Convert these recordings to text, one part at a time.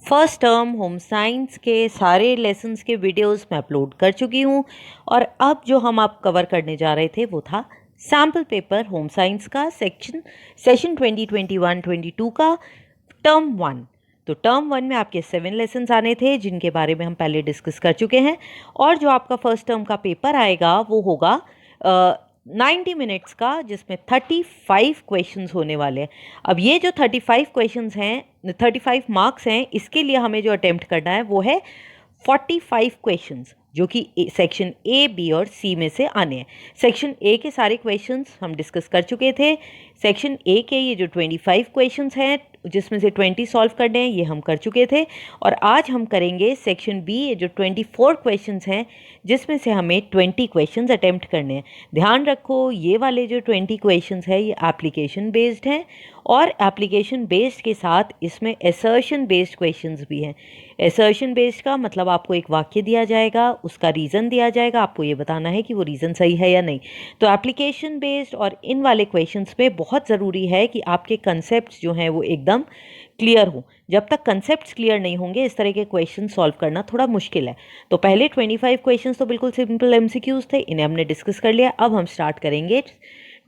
First term home science के सारे lessons के वीडियोस मैं अपलोड कर चुकी हूँ और अब जो हम आप कवर करने जा रहे थे वो था सैम्पल पेपर होम साइंस का सेशन 2021-22 का टर्म 1। तो टर्म 1 में आपके 7 लेसन्स आने थे जिनके बारे में हम पहले डिस्कस कर चुके हैं और जो आपका फर्स्ट टर्म का पेपर आएगा वो होगा 90 मिनट्स का, जिसमें 35 क्वेश्चंस होने वाले हैं। अब ये जो 35 क्वेश्चंस हैं, 35 मार्क्स हैं, इसके लिए हमें जो अटेम्प्ट करना है वो है 45 क्वेश्चंस, जो कि सेक्शन ए, बी और सी में से आने हैं। सेक्शन ए के सारे क्वेश्चंस हम डिस्कस कर चुके थे। सेक्शन ए के ये जो 25 क्वेश्चंस हैं जिसमें से 20 सॉल्व करने हैं, ये हम कर चुके थे। और आज हम करेंगे सेक्शन बी, ये जो 24 क्वेश्चंस हैं जिसमें से हमें 20 क्वेश्चंस अटेम्प्ट करने हैं। ध्यान रखो, ये वाले जो 20 क्वेश्चंस हैं ये एप्लीकेशन बेस्ड हैं और एप्लीकेशन बेस्ड के साथ इसमें असर्शन बेस्ड क्वेश्चंस भी हैं। असर्शन बेस्ड का मतलब आपको एक वाक्य दिया जाएगा, उसका रीज़न दिया जाएगा, आपको ये बताना है कि वो रीज़न सही है या नहीं। तो एप्लीकेशन बेस्ड और इन वाले क्वेश्चंस में बहुत ज़रूरी है कि आपके कंसेप्ट जो हैं वो एकदम क्लियर हो। जब तक कंसेप्ट्स क्लियर नहीं होंगे इस तरह के क्वेश्चन सॉल्व करना थोड़ा मुश्किल है। तो पहले 25 क्वेश्चंस तो बिल्कुल सिंपल एमसीक्यूज थे, इन्हें हमने डिस्कस कर लिया। अब हम स्टार्ट करेंगे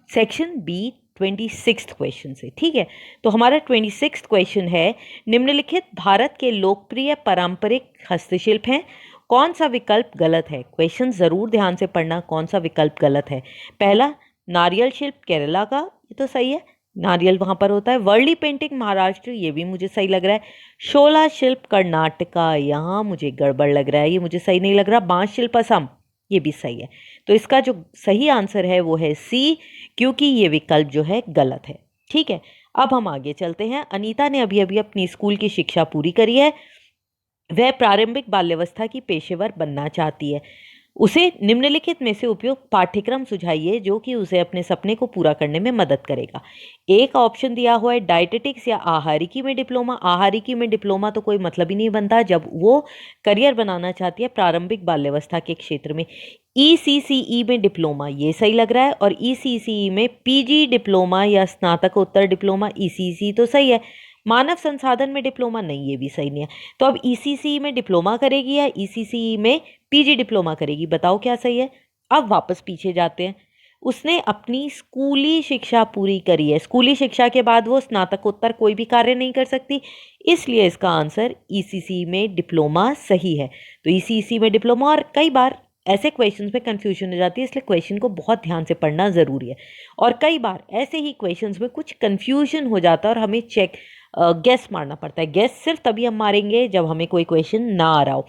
सेक्शन बी 26 क्वेश्चन से। ठीक है, तो हमारा 26 क्वेश्चन है, निम्नलिखित भारत के लोकप्रिय पारंपरिक हस्तशिल्प हैं, कौन सा विकल्प गलत है। क्वेश्चन ज़रूर ध्यान से पढ़ना, कौन सा विकल्प गलत है। पहला, नारियल शिल्प केरला का, ये तो सही है, नारियल वहाँ पर होता है। वर्ली पेंटिंग महाराष्ट्र, ये भी मुझे सही लग रहा है। शोला शिल्प कर्नाटका, यहाँ मुझे गड़बड़ लग रहा है, ये मुझे सही नहीं लग रहा। बांस शिल्प असम, ये भी सही है। तो इसका जो सही आंसर है वो है सी, क्योंकि ये विकल्प जो है गलत है। ठीक है, अब हम आगे चलते हैं। अनीता ने अभी अभी अपनी स्कूल की शिक्षा पूरी करी है। वह प्रारंभिक बाल्यावस्था की पेशेवर बनना चाहती है। उसे निम्नलिखित में से उपयुक्त पाठ्यक्रम सुझाइए जो कि उसे अपने सपने को पूरा करने में मदद करेगा। एक ऑप्शन दिया हुआ है डाइटेटिक्स या आहारिकी में डिप्लोमा। आहारिकी में डिप्लोमा तो कोई मतलब ही नहीं बनता जब वो करियर बनाना चाहती है प्रारंभिक बाल्यावस्था के क्षेत्र में। ईसीसीई में डिप्लोमा, ये सही लग रहा है। और ईसीसीई में पीजी डिप्लोमा या स्नातकोत्तर डिप्लोमा, ईसीसी तो सही है। मानव संसाधन में डिप्लोमा नहीं, ये भी सही नहीं है। तो अब ईसीसी में डिप्लोमा करेगी या ईसीसी में पीजी डिप्लोमा करेगी, बताओ क्या सही है। अब वापस पीछे जाते हैं। उसने अपनी स्कूली शिक्षा पूरी करी है, स्कूली शिक्षा के बाद वो स्नातकोत्तर कोई भी कार्य नहीं कर सकती, इसलिए इसका आंसर ईसीसी में डिप्लोमा सही है। तो ईसीसी में डिप्लोमा, और कई बार ऐसे क्वेश्चंस में कंफ्यूजन हो जाती है, इसलिए क्वेश्चन को बहुत ध्यान से पढ़ना ज़रूरी है। और कई बार ऐसे ही क्वेश्चंस में कुछ कंफ्यूजन हो जाता है और हमें गेस मारना पड़ता है। गेस सिर्फ तभी हम मारेंगे जब हमें कोई क्वेश्चन ना आ रहा हो।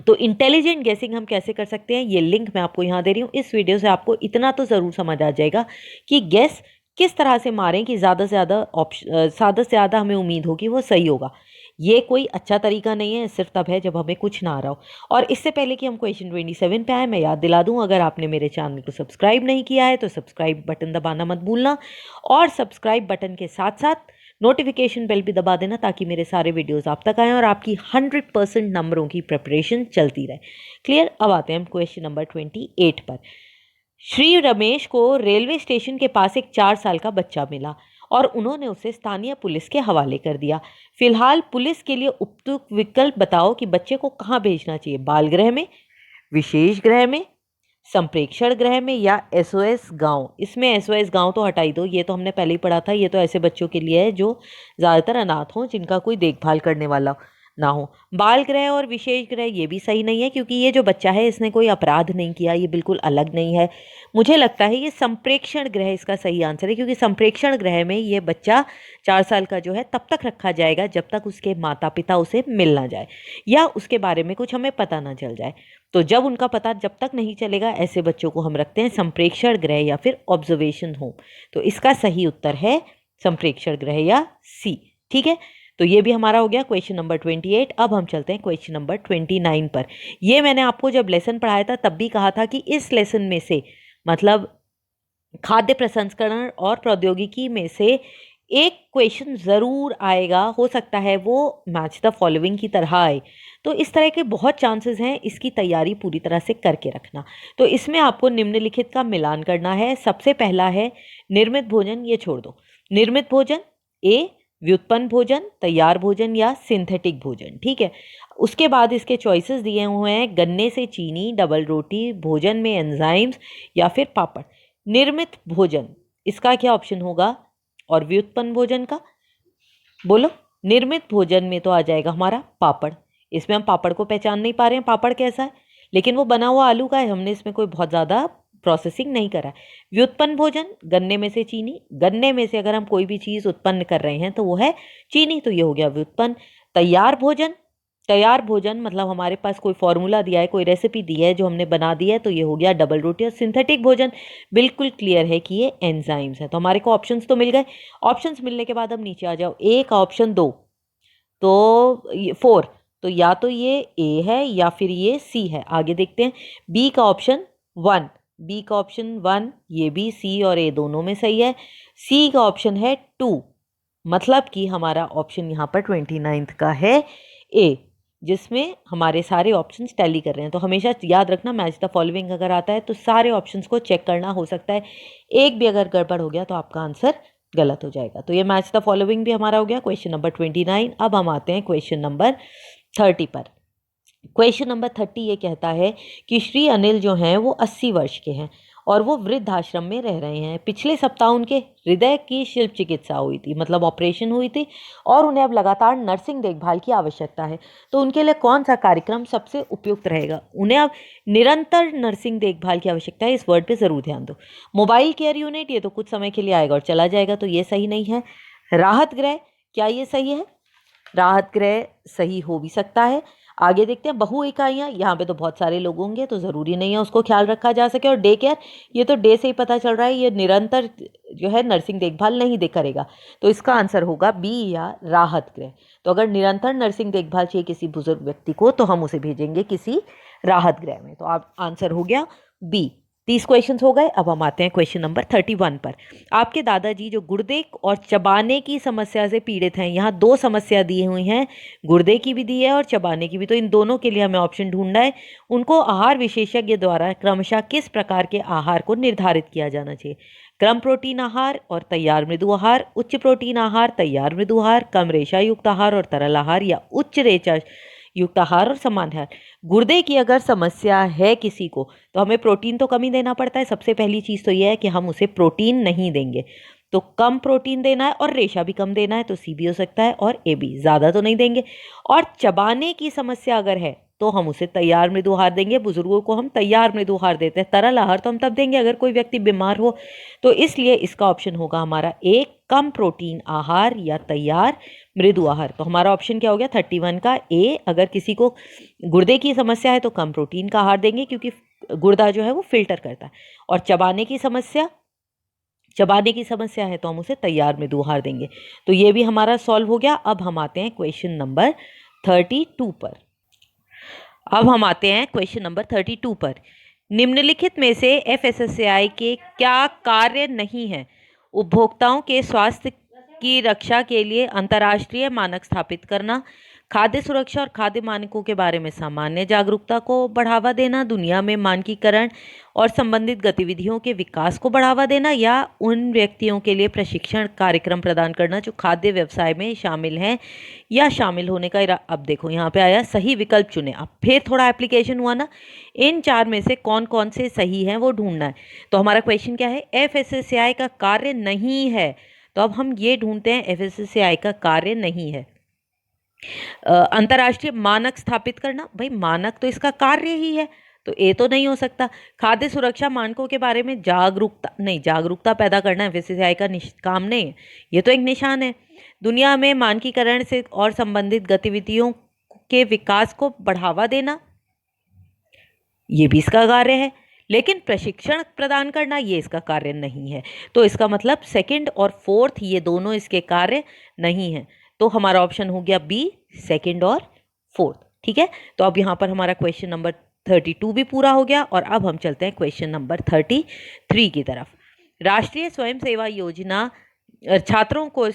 तो इंटेलिजेंट गेसिंग हम कैसे कर सकते हैं, ये लिंक मैं आपको यहाँ दे रही हूँ। इस वीडियो से आपको इतना तो ज़रूर समझ आ जाएगा कि गेस किस तरह से मारें कि ज़्यादा से ज़्यादा हमें उम्मीद हो कि वो सही होगा। ये कोई अच्छा तरीका नहीं है, सिर्फ तब है जब हमें कुछ ना आ रहा हो। और इससे पहले कि हम क्वेश्चन 27 पे आए, मैं याद दिला दूं, अगर आपने मेरे चैनल को सब्सक्राइब नहीं किया है तो सब्सक्राइब बटन दबाना मत भूलना, और सब्सक्राइब बटन के साथ साथ नोटिफिकेशन बेल भी दबा देना ताकि मेरे सारे वीडियोस आप तक आएँ और आपकी 100% नंबरों की प्रिपरेशन चलती रहे। क्लियर। अब आते हैं हम क्वेश्चन नंबर 28 पर। श्री रमेश को रेलवे स्टेशन के पास एक 4 साल का बच्चा मिला और उन्होंने उसे स्थानीय पुलिस के हवाले कर दिया। फिलहाल पुलिस के लिए उपयुक्त विकल्प बताओ कि बच्चे को कहाँ भेजना चाहिए। बाल गृह में, विशेष गृह में, संप्रेक्षण गृह में, या एसओएस गांव। इसमें एसओएस गांव तो हटा ही दो, ये तो हमने पहले ही पढ़ा था। ये तो ऐसे बच्चों के लिए है जो ज़्यादातर अनाथ हों, जिनका कोई देखभाल करने वाला ना हो। बाल गृह और विशेष गृह ये भी सही नहीं है, क्योंकि ये जो बच्चा है इसने कोई अपराध नहीं किया, ये बिल्कुल अलग नहीं है। मुझे लगता है ये संप्रेक्षण गृह इसका सही आंसर है, क्योंकि संप्रेक्षण गृह में ये बच्चा 4 साल का जो है तब तक रखा जाएगा जब तक उसके माता पिता उसे मिल ना जाए या उसके बारे में कुछ हमें पता ना चल जाए। तो जब उनका पता जब तक नहीं चलेगा, ऐसे बच्चों को हम रखते हैं संप्रेक्षण गृह या फिर ऑब्जर्वेशन होम। तो इसका सही उत्तर है संप्रेक्षण गृह या सी। ठीक है, तो ये भी हमारा हो गया क्वेश्चन नंबर 28। अब हम चलते हैं क्वेश्चन नंबर 29 पर। ये मैंने आपको जब लेसन पढ़ाया था तब भी कहा था कि इस लेसन में से, मतलब खाद्य प्रसंस्करण और प्रौद्योगिकी में से एक क्वेश्चन ज़रूर आएगा, हो सकता है वो मैच द फॉलोइंग की तरह आए। तो इस तरह के बहुत चांसेस हैं, इसकी तैयारी पूरी तरह से करके रखना। तो इसमें आपको निम्नलिखित का मिलान करना है। सबसे पहला है निर्मित भोजन, ये छोड़ दो। निर्मित भोजन ए, व्युत्पन्न भोजन, तैयार भोजन या सिंथेटिक भोजन। ठीक है, उसके बाद इसके चॉइसेस दिए हुए हैं, गन्ने से चीनी, डबल रोटी, भोजन में एंजाइम्स या फिर पापड़। निर्मित भोजन, इसका क्या ऑप्शन होगा? और व्युत्पन्न भोजन का बोलो। निर्मित भोजन में तो आ जाएगा हमारा पापड़। इसमें हम पापड़ को पहचान नहीं पा रहे हैं पापड़ कैसा है, लेकिन वो बना हुआ आलू का है, हमने इसमें कोई बहुत ज़्यादा प्रोसेसिंग नहीं करा है। व्युत्पन्न भोजन, गन्ने में से चीनी, गन्ने में से अगर हम कोई भी चीज़ उत्पन्न कर रहे हैं तो वो है चीनी, तो ये हो गया व्युत्पन्न। तैयार भोजन, तैयार भोजन मतलब हमारे पास कोई फॉर्मूला दिया है, कोई रेसिपी दी है जो हमने बना दी है, तो ये हो गया डबल रोटी। और सिंथेटिक भोजन बिल्कुल क्लियर है कि ये एंजाइम्स है। तो हमारे को ऑप्शंस तो मिल गए। ऑप्शंस मिलने के बाद अब नीचे आ जाओ, ए का ऑप्शन 2 तो 4, तो या तो ये ए है या फिर ये सी है। आगे देखते हैं, बी का ऑप्शन 1, बी का ऑप्शन 1, ये भी सी और ए दोनों में सही है। सी का ऑप्शन है 2, मतलब कि हमारा ऑप्शन यहाँ पर 29th का है ए, जिसमें हमारे सारे ऑप्शंस टैली कर रहे हैं। तो हमेशा याद रखना, मैच द फॉलोइंग अगर आता है तो सारे ऑप्शंस को चेक करना। हो सकता है एक भी अगर गड़बड़ हो गया तो आपका आंसर गलत हो जाएगा। तो ये मैच द फॉलोइंग भी हमारा हो गया, क्वेश्चन नंबर 29। अब हम आते हैं क्वेश्चन नंबर 30 पर। क्वेश्चन नंबर 30 ये कहता है कि श्री अनिल जो हैं वो 80 वर्ष के हैं और वो वृद्धाश्रम में रह रहे हैं। पिछले सप्ताह उनके हृदय की शिल्प चिकित्सा हुई थी, मतलब ऑपरेशन हुई थी, और उन्हें अब लगातार नर्सिंग देखभाल की आवश्यकता है। तो उनके लिए कौन सा कार्यक्रम सबसे उपयुक्त रहेगा? उन्हें अब निरंतर नर्सिंग देखभाल की आवश्यकता है, इस वर्ड पे ज़रूर ध्यान दो। मोबाइल केयर यूनिट, ये तो कुछ समय के लिए आएगा और चला जाएगा, तो ये सही नहीं है। राहत गृह, क्या ये सही है? राहत गृह सही हो भी सकता है। आगे देखते हैं, बहु इकाइयाँ, यहाँ पे तो बहुत सारे लोग होंगे तो ज़रूरी नहीं है उसको ख्याल रखा जा सके। और डे केयर, ये तो डे से ही पता चल रहा है ये निरंतर जो है नर्सिंग देखभाल नहीं दे करेगा, तो इसका आंसर होगा बी या राहत गृह। तो अगर निरंतर नर्सिंग देखभाल चाहिए किसी बुजुर्ग व्यक्ति को तो हम उसे भेजेंगे किसी राहत गृह में। तो आप आंसर हो गया बी। 30 क्वेश्चन हो गए। अब हम आते हैं क्वेश्चन नंबर 31 पर। आपके दादाजी जो गुर्दे और चबाने की समस्या से पीड़ित हैं, यहाँ 2 समस्या दी हुई हैं, गुर्दे की भी दी है और चबाने की भी, तो इन दोनों के लिए हमें ऑप्शन ढूंढना है। उनको आहार विशेषज्ञ द्वारा क्रमशः किस प्रकार के आहार को निर्धारित किया जाना चाहिए? कम प्रोटीन आहार और तैयार मृदु आहार, उच्च प्रोटीन आहार, तैयार मृदु आहार, कम रेशा युक्त आहार और तरल आहार, या उच्च रेशा युक्त आहार और सामान्य आहार। गुर्दे की अगर समस्या है किसी को तो हमें प्रोटीन तो कम ही देना पड़ता है। सबसे पहली चीज़ तो यह है कि हम उसे प्रोटीन नहीं देंगे, तो कम प्रोटीन देना है और रेशा भी कम देना है, तो सी भी हो सकता है और ए भी, ज़्यादा तो नहीं देंगे। और चबाने की समस्या अगर है तो हम उसे तैयार मृदु आहार देंगे। बुजुर्गों को हम तैयार मृदु आहार देते हैं, तरल आहार तो हम तब देंगे अगर कोई व्यक्ति बीमार हो। तो इसलिए इसका ऑप्शन होगा हमारा ए, कम प्रोटीन आहार या तैयार मृदु आहार। तो हमारा ऑप्शन क्या हो गया 31 का ए। अगर किसी को गुर्दे की समस्या है तो कम प्रोटीन का आहार देंगे क्योंकि गुर्दा जो है वो फिल्टर करता है। और चबाने की समस्या है तो हम उसे तैयार मृदु आहार देंगे। तो ये भी हमारा सॉल्व हो गया। अब हम आते हैं क्वेश्चन नंबर 32 पर। निम्नलिखित में से एफएसएसएआई के क्या कार्य नहीं है? उपभोक्ताओं के स्वास्थ्य की रक्षा के लिए अंतर्राष्ट्रीय मानक स्थापित करना, खाद्य सुरक्षा और खाद्य मानकों के बारे में सामान्य जागरूकता को बढ़ावा देना, दुनिया में मानकीकरण और संबंधित गतिविधियों के विकास को बढ़ावा देना, या उन व्यक्तियों के लिए प्रशिक्षण कार्यक्रम प्रदान करना जो खाद्य व्यवसाय में शामिल हैं या शामिल होने का अब देखो यहाँ पे आया सही विकल्प चुने। अब फिर थोड़ा एप्लीकेशन हुआ ना, इन 4 में से कौन कौन से सही हैं वो ढूंढना है। तो हमारा क्वेश्चन क्या है? एफएसएसएआई का कार्य नहीं है, तो अब हम ये ढूंढते हैं एफएसएसएआई का कार्य नहीं है। अंतर्राष्ट्रीय मानक स्थापित करना, भाई मानक तो इसका कार्य ही है, तो ए तो नहीं हो सकता। खाद्य सुरक्षा मानकों के बारे में जागरूकता पैदा करना एफएसएसएआई का काम नहीं है, ये तो एक निशान है। दुनिया में मानकीकरण से और संबंधित गतिविधियों के विकास को बढ़ावा देना, ये भी इसका कार्य है। लेकिन प्रशिक्षण प्रदान करना ये इसका कार्य नहीं है, तो इसका मतलब सेकंड और फोर्थ ये दोनों इसके कार्य नहीं है। तो हमारा ऑप्शन हो गया बी, सेकंड और फोर्थ। ठीक है, तो अब यहाँ पर हमारा क्वेश्चन नंबर 32 भी पूरा हो गया। और अब हम चलते हैं क्वेश्चन नंबर 33 की तरफ। राष्ट्रीय स्वयं सेवा योजना छात्रों को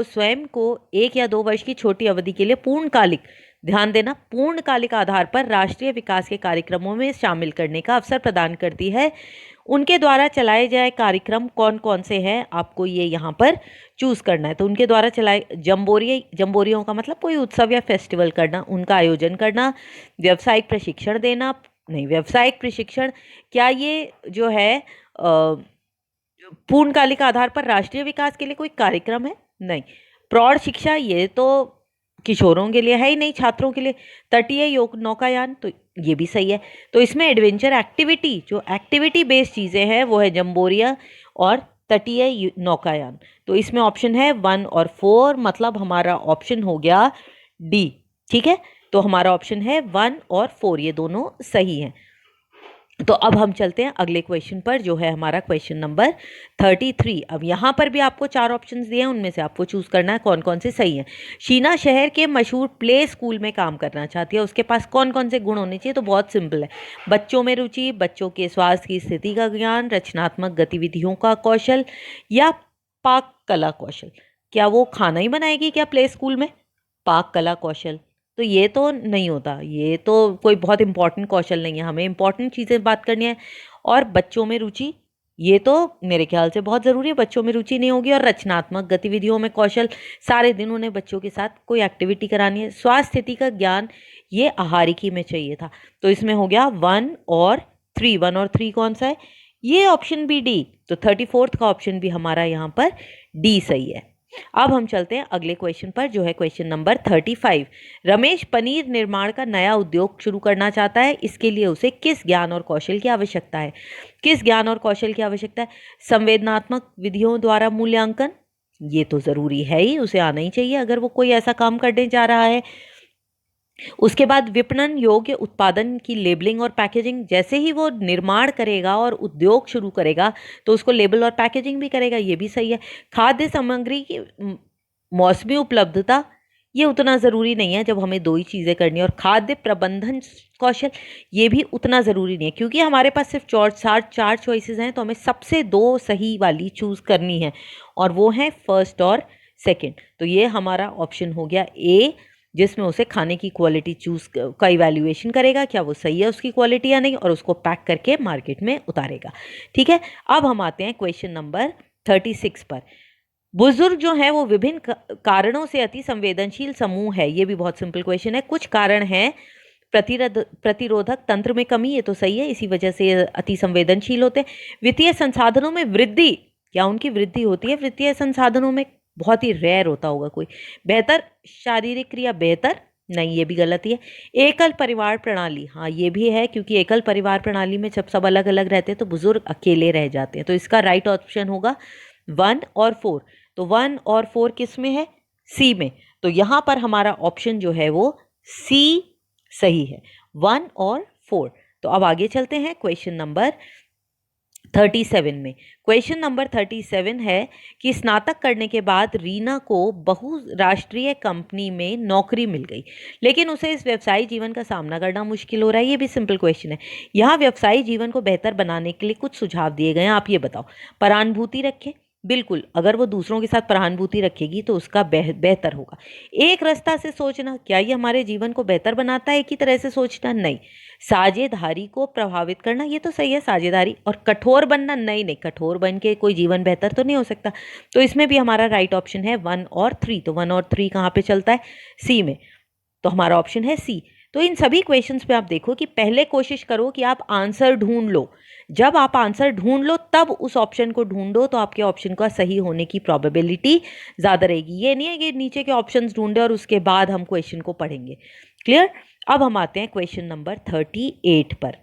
स्वयं को 1 या 2 वर्ष की छोटी अवधि के लिए पूर्णकालिक, ध्यान देना, पूर्णकालिक आधार पर राष्ट्रीय विकास के कार्यक्रमों में शामिल करने का अवसर प्रदान करती है। उनके द्वारा चलाए जाए कार्यक्रम कौन कौन से हैं, आपको ये यहाँ पर चूज़ करना है। तो उनके द्वारा चलाए जम्बोरियों का मतलब कोई उत्सव या फेस्टिवल करना, उनका आयोजन करना, व्यावसायिक प्रशिक्षण देना, नहीं व्यावसायिक प्रशिक्षण, क्या ये जो है पूर्णकालिक आधार पर राष्ट्रीय विकास के लिए कोई कार्यक्रम है, नहीं। प्रौढ़ शिक्षा, ये तो किशोरों के लिए है ही नहीं, छात्रों के लिए। तटीय योग नौकायान, तो ये भी सही है। तो इसमें एडवेंचर एक्टिविटी, जो एक्टिविटी बेस्ड चीज़ें हैं वो है जम्बोरिया और तटीय नौकायान। तो इसमें ऑप्शन है 1 और 4, मतलब हमारा ऑप्शन हो गया डी। ठीक है, तो हमारा ऑप्शन है 1 और 4, ये दोनों सही हैं। तो अब हम चलते हैं अगले क्वेश्चन पर, जो है हमारा क्वेश्चन नंबर 33। अब यहाँ पर भी आपको 4 ऑप्शंस दिए हैं, उनमें से आपको चूज़ करना है कौन कौन से सही हैं। शीना शहर के मशहूर प्ले स्कूल में काम करना चाहती है, उसके पास कौन कौन से गुण होने चाहिए? तो बहुत सिंपल है, बच्चों में रुचि, बच्चों के स्वास्थ्य की स्थिति का ज्ञान, रचनात्मक गतिविधियों का कौशल या पाक कला कौशल। क्या वो खाना ही बनाएगी क्या प्ले स्कूल में? पाक कला कौशल तो ये तो नहीं होता, ये तो कोई बहुत इंपॉर्टेंट कौशल नहीं है, हमें इंपॉर्टेंट चीज़ें बात करनी है। और बच्चों में रुचि, ये तो मेरे ख्याल से बहुत ज़रूरी है, बच्चों में रुचि नहीं होगी। और रचनात्मक गतिविधियों में कौशल, सारे दिन उन्हें बच्चों के साथ कोई एक्टिविटी करानी है। स्वास्थ्य स्थिति का ज्ञान, ये आहारिकी में चाहिए था। तो इसमें हो गया 1 और 3। 1 और 3 कौन सा है? ये ऑप्शन भी डी। तो 34th का ऑप्शन भी हमारा यहाँ पर डी सही है। अब हम चलते हैं अगले क्वेश्चन पर, जो है क्वेश्चन नंबर 35। रमेश पनीर निर्माण का नया उद्योग शुरू करना चाहता है, इसके लिए उसे किस ज्ञान और कौशल की आवश्यकता है? किस ज्ञान और कौशल की आवश्यकता है? संवेदनात्मक विधियों द्वारा मूल्यांकन, ये तो ज़रूरी है ही, उसे आना ही चाहिए अगर वो कोई ऐसा काम करने जा रहा है। उसके बाद विपणन योग्य उत्पादन की लेबलिंग और पैकेजिंग, जैसे ही वो निर्माण करेगा और उद्योग शुरू करेगा तो उसको लेबल और पैकेजिंग भी करेगा, ये भी सही है। खाद्य सामग्री की मौसमी उपलब्धता, ये उतना ज़रूरी नहीं है जब हमें 2 ही चीज़ें करनी है। और खाद्य प्रबंधन कौशल, ये भी उतना ज़रूरी नहीं है, क्योंकि हमारे पास सिर्फ 4 चॉइसेस हैं, तो हमें सबसे 2 सही वाली चूज़ करनी है, और वो हैं फर्स्ट और सेकंड। तो ये हमारा ऑप्शन हो गया ए, जिसमें उसे खाने की क्वालिटी चूज़ का इवैल्यूएशन करेगा, क्या वो सही है उसकी क्वालिटी या नहीं, और उसको पैक करके मार्केट में उतारेगा। ठीक है, अब हम आते हैं क्वेश्चन नंबर 36 पर। बुजुर्ग जो है वो विभिन्न कारणों से अति संवेदनशील समूह है, ये भी बहुत सिंपल क्वेश्चन है। कुछ कारण हैं प्रतिरोधक तंत्र में कमी, ये तो सही है, इसी वजह से अति संवेदनशील होते हैं। वित्तीय संसाधनों में वृद्धि, क्या उनकी वृद्धि होती है वित्तीय संसाधनों में? बहुत ही रेयर होता होगा कोई। बेहतर शारीरिक क्रिया, बेहतर नहीं, ये भी गलत ही है। एकल परिवार प्रणाली, हाँ ये भी है, क्योंकि एकल परिवार प्रणाली में जब सब अलग अलग रहते हैं तो बुजुर्ग अकेले रह जाते हैं। तो इसका राइट ऑप्शन होगा 1 और 4। तो 1 और 4 किस में है? सी में। तो यहाँ पर हमारा ऑप्शन जो है वो सी सही है, 1 और 4। तो अब आगे चलते हैं क्वेश्चन नंबर 37 में। क्वेश्चन नंबर 37 है कि स्नातक करने के बाद रीना को बहुराष्ट्रीय कंपनी में नौकरी मिल गई, लेकिन उसे इस व्यवसायी जीवन का सामना करना मुश्किल हो रहा है। ये भी सिंपल क्वेश्चन है। यहाँ व्यवसायी जीवन को बेहतर बनाने के लिए कुछ सुझाव दिए गए हैं, आप ये बताओ। परानुभूति रखें, बिल्कुल, अगर वो दूसरों के साथ सहानुभूति रखेगी तो उसका बेहतर होगा। एक रास्ता से सोचना, क्या ये हमारे जीवन को बेहतर बनाता है एक ही तरह से सोचना? नहीं। साझेदारी को प्रभावित करना, ये तो सही है, साझेदारी। और कठोर बनना, नहीं नहीं, कठोर बन के कोई जीवन बेहतर तो नहीं हो सकता। तो इसमें भी हमारा राइट ऑप्शन है 1 और 3। तो 1 और 3 कहाँ पे चलता है? सी में। तो हमारा ऑप्शन है सी। तो इन सभी क्वेश्चंस पे आप देखो कि पहले कोशिश करो कि आप आंसर ढूंढ लो। जब आप आंसर ढूंढ लो तब उस ऑप्शन को ढूंढो, तो आपके ऑप्शन का सही होने की प्रोबेबिलिटी ज़्यादा रहेगी। ये नहीं है कि नीचे के ऑप्शंस ढूंढे और उसके बाद हम क्वेश्चन को पढ़ेंगे। क्लियर? अब हम आते हैं क्वेश्चन नंबर 38 पर।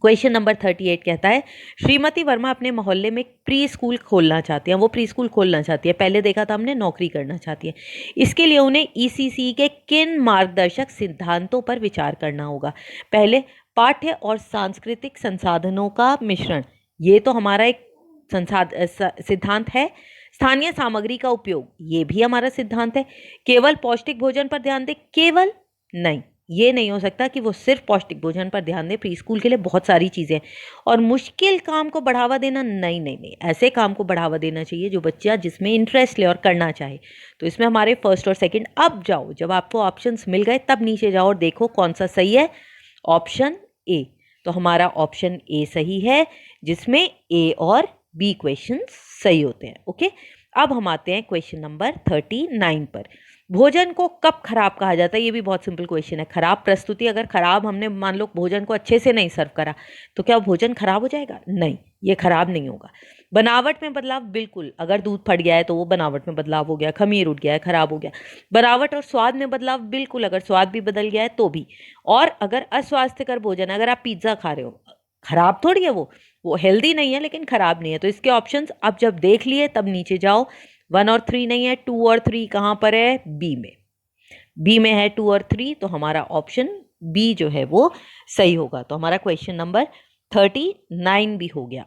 क्वेश्चन नंबर 38 कहता है, श्रीमती वर्मा अपने मोहल्ले में प्री स्कूल खोलना चाहती हैं। वो प्री स्कूल खोलना चाहती है, पहले देखा था हमने नौकरी करना चाहती है। इसके लिए उन्हें ईसीसी के किन मार्गदर्शक सिद्धांतों पर विचार करना होगा? पहले, पाठ्य और सांस्कृतिक संसाधनों का मिश्रण, ये तो हमारा एक सिद्धांत है। स्थानीय सामग्री का उपयोग, ये भी हमारा सिद्धांत है। केवल पौष्टिक भोजन पर ध्यान दे, केवल नहीं, ये नहीं हो सकता कि वो सिर्फ पौष्टिक भोजन पर ध्यान दे। प्री स्कूल के लिए बहुत सारी चीज़ें। और मुश्किल काम को बढ़ावा देना, नहीं नहीं नहीं, ऐसे काम को बढ़ावा देना चाहिए जो बच्चा जिसमें इंटरेस्ट ले और करना चाहे। तो इसमें हमारे फर्स्ट और सेकंड। अब जाओ, जब आपको ऑप्शंस मिल गए तब नीचे जाओ और देखो कौन सा सही है। Option A. तो हमारा ऑप्शन ए सही है, जिसमें ए और बी क्वेश्चन सही होते हैं। ओके, अब हम आते हैं क्वेश्चन नंबर 39 पर। भोजन को कब खराब कहा जाता है? ये भी बहुत सिंपल क्वेश्चन है। खराब प्रस्तुति, अगर खराब हमने मान लो भोजन को अच्छे से नहीं सर्व करा तो क्या भोजन खराब हो जाएगा? नहीं, ये खराब नहीं होगा। बनावट में बदलाव, बिल्कुल, अगर दूध फट गया है तो वो बनावट में बदलाव हो गया, खमीर उठ गया है, खराब हो गया। बनावट और स्वाद में बदलाव, बिल्कुल, अगर स्वाद भी बदल गया है तो भी। और अगर अस्वास्थ्यकर भोजन, अगर आप पिज्ज़ा खा रहे हो, खराब थोड़ी है वो हेल्दी नहीं है लेकिन खराब नहीं है। तो इसके ऑप्शंस आप जब देख लिए तब नीचे जाओ। 1 और 3 नहीं है, 2 और 3 कहाँ पर है? बी में। बी में है 2 और 3, तो हमारा ऑप्शन बी जो है वो सही होगा। तो हमारा क्वेश्चन नंबर 39 भी हो गया।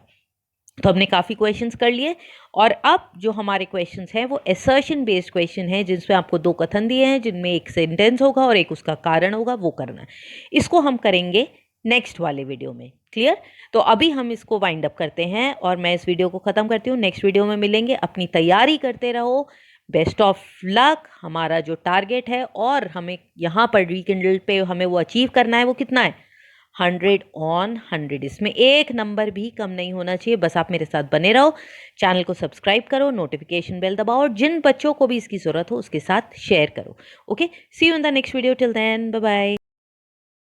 तो हमने काफ़ी क्वेश्चंस कर लिए और अब जो हमारे क्वेश्चंस हैं वो असर्शन बेस्ड क्वेश्चन हैं, जिसमें आपको 2 कथन दिए हैं, जिनमें एक सेंटेंस होगा और एक उसका कारण होगा, वो करना है। इसको हम करेंगे नेक्स्ट वाले वीडियो में। क्लियर? तो अभी हम इसको वाइंड अप करते हैं और मैं इस वीडियो को ख़त्म करती हूँ। नेक्स्ट वीडियो में मिलेंगे। अपनी तैयारी करते रहो। Best of luck. हमारा जो टारगेट है और हमें यहाँ पर रीकिंडल पे हमें वो अचीव करना है, वो कितना है? 100 ऑन 100। इसमें एक नंबर भी कम नहीं होना चाहिए। बस आप मेरे साथ बने रहो, चैनल को सब्सक्राइब करो, नोटिफिकेशन बेल दबाओ और जिन बच्चों को भी इसकी ज़रूरत हो उसके साथ शेयर करो। Okay, see you in the next video. Till then, bye bye.